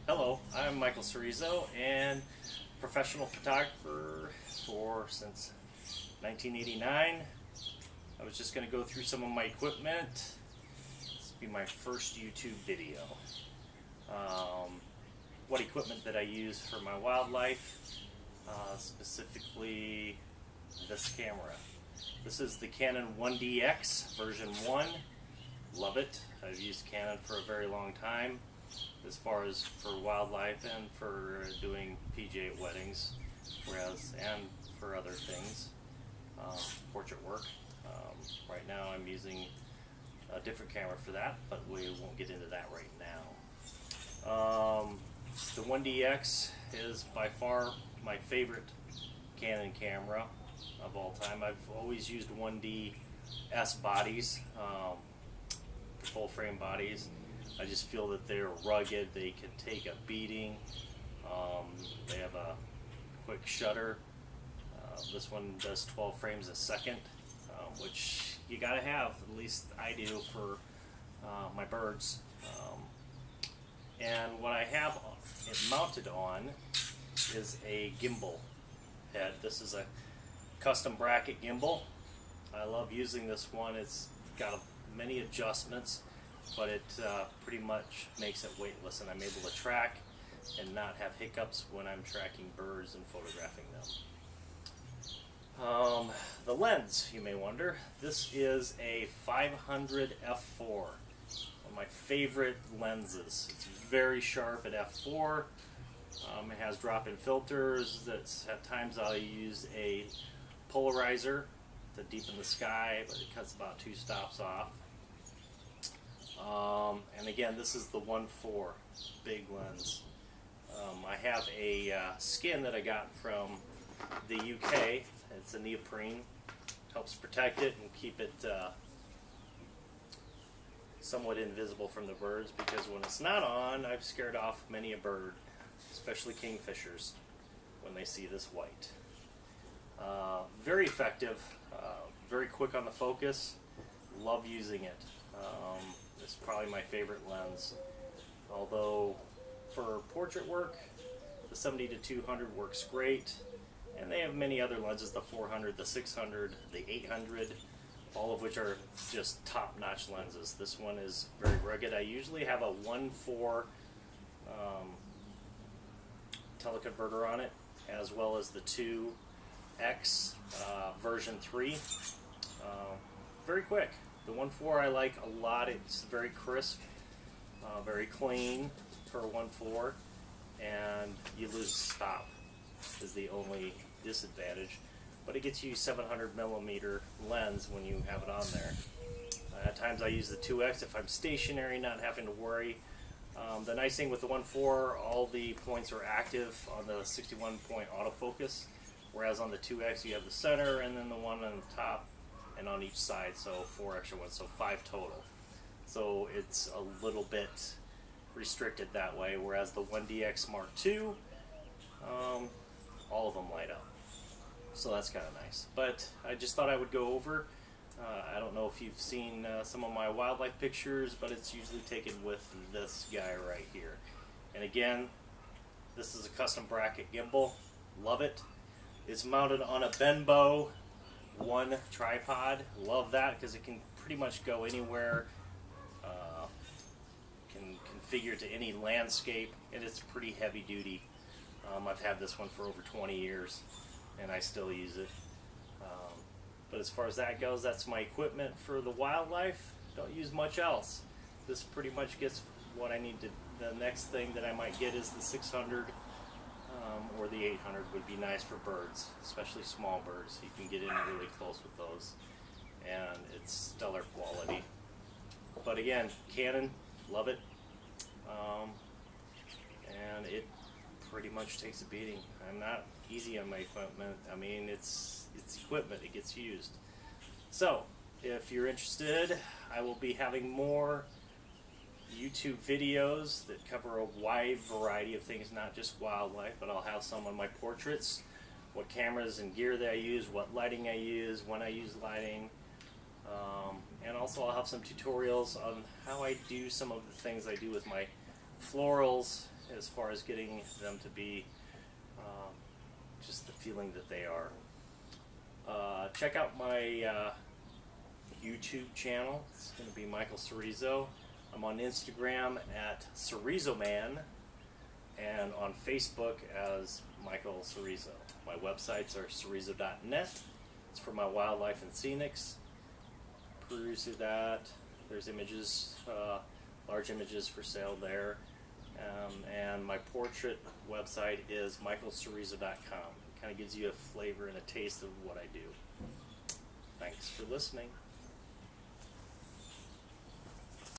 Hello, I'm Michael Cerizo and professional photographer since 1989. I was just going to go through some of my equipment. This will be my first YouTube video. What equipment that I use for my wildlife, specifically this camera. This is the Canon 1DX version 1. Love it. I've used Canon for a very long time, as far as for wildlife and for doing PGA weddings, and for other things, portrait work. Right now I'm using a different camera for that, but we won't get into that right now. The 1DX is by far my favorite Canon camera of all time. I've always used 1DS bodies, full frame bodies. I just feel that they're rugged, they can take a beating, they have a quick shutter. This one does 12 frames a second, which you gotta have, at least I do for my birds. And what I have it mounted on is a gimbal head. This is a custom bracket gimbal. I love using this one. It's got many adjustments, but it pretty much makes it weightless, and I'm able to track and not have hiccups when I'm tracking birds and photographing them. The lens, you may wonder, this is a 500 f4, one of my favorite lenses. It's very sharp at f4. It has drop-in filters. At times I'll use a polarizer to deepen the sky, but it cuts about 2 stops off. And again, this is the 1.4 big lens. I have a skin that I got from the UK. It's a neoprene. Helps protect it and keep it somewhat invisible from the birds, because when it's not on, I've scared off many a bird, especially kingfishers, when they see this white. Very effective, very quick on the focus. Love using it. It's probably my favorite lens. Although for portrait work, the 70-200 works great, and they have many other lenses, the 400, the 600, the 800, all of which are just top-notch lenses. This one is very rugged. I usually have a 1.4 teleconverter on it, as well as the 2X version 3. Very quick. The 1.4 I like a lot. It's very crisp, very clean for a 1.4, and you lose stop is the only disadvantage. But it gets you 700mm lens when you have it on there. At times I use the 2X if I'm stationary, not having to worry. The nice thing with the 1.4, all the points are active on the 61-point autofocus, whereas on the 2X you have the center and then the one on the top and on each side, so 4 extra ones, so 5 total. So it's a little bit restricted that way, whereas the 1DX Mark II, all of them light up. So that's kind of nice. But I just thought I would go over. I don't know if you've seen some of my wildlife pictures, but it's usually taken with this guy right here. And again, this is a custom bracket gimbal. Love it. It's mounted on a Benbow 1 tripod. Love that because it can pretty much go anywhere. Can configure to any landscape, and it's pretty heavy duty. I've had this one for over 20 years and I still use it. But as far as that goes, that's my equipment for the wildlife. Don't use much else. This pretty much gets what I need to. The next thing that I might get is the 600 or the 800 would be nice for birds, especially small birds. You can get in really close with those, and it's stellar quality. But again, Canon, love it, and it pretty much takes a beating. I'm not easy on my equipment. I mean, it's equipment, it gets used. So if you're interested, I will be having more YouTube videos that cover a wide variety of things, not just wildlife, but I'll have some on my portraits, what cameras and gear that I use, what lighting I use, when I use lighting, and also I'll have some tutorials on how I do some of the things I do with my florals as far as getting them to be just the feeling that they are. Check out my YouTube channel. It's going to be Michael Cerizo. I'm on Instagram at Cerizo Man and on Facebook as Michael Cerizo. My websites are cerizo.net. It's for my wildlife and scenics. Peruse through that. There's images, large images for sale there. And my portrait website is michaelcerizo.com. It kind of gives you a flavor and a taste of what I do. Thanks for listening.